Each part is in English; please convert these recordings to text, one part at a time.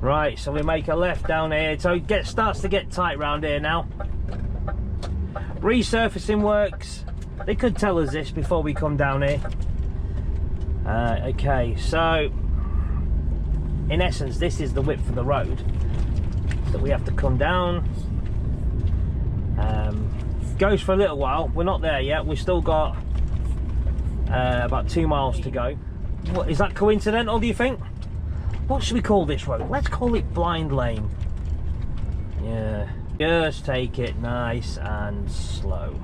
Right, so we make a left down here. So it starts to get tight round here now. Resurfacing works. They could tell us this before we come down here. Okay, so in essence, this is the width of the road that we have to come down. Goes for a little while. We're not there yet. We've still got about 2 miles to go. What, is that coincidental, do you think? What should we call this road? Let's call it Blind Lane. Yeah, just take it nice and slow.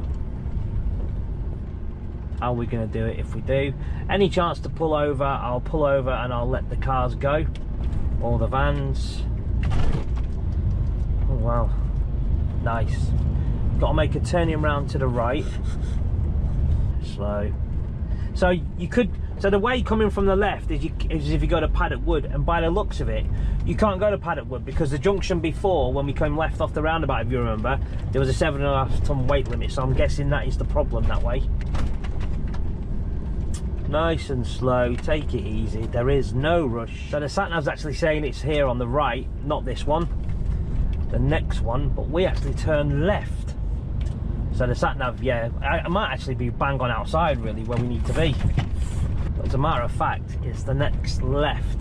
How are we going to do it if we do? Any chance to pull over, I'll pull over and I'll let the cars go. Or the vans. Oh wow, nice. Got to make a turning round to the right. Slow. So you could, so the way coming from the left is if you go to Paddock Wood, and by the looks of it, you can't go to Paddock Wood because the junction before, when we came left off the roundabout, if you remember, there was a 7.5 ton weight limit, so I'm guessing that is the problem that way. Nice and slow, take it easy, there is no rush. So the sat-nav's actually saying it's here on the right, not this one, the next one, but we actually turn left. So the sat-nav, yeah, I might actually be bang on outside really where we need to be. But as a matter of fact, it's the next left.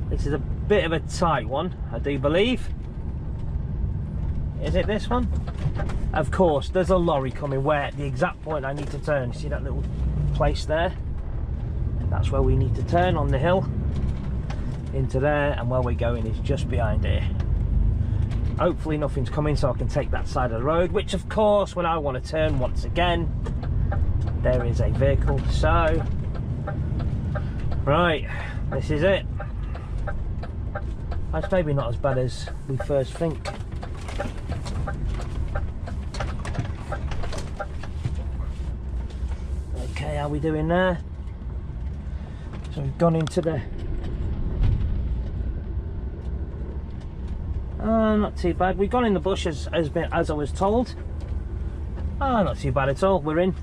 This is a bit of a tight one, I do believe. Is it this one? Of course, there's a lorry coming where at the exact point I need to turn. See that little place there? That's where we need to turn on the hill. Into there, and where we're going is just behind here. Hopefully nothing's coming so I can take that side of the road, which of course when I want to turn once again, there is a vehicle. So, right, this is it. That's maybe not as bad as we first think. Okay, how are we doing there? So we've gone into the... not too bad. We've gone in the bush as I was told. Not too bad at all. We're in.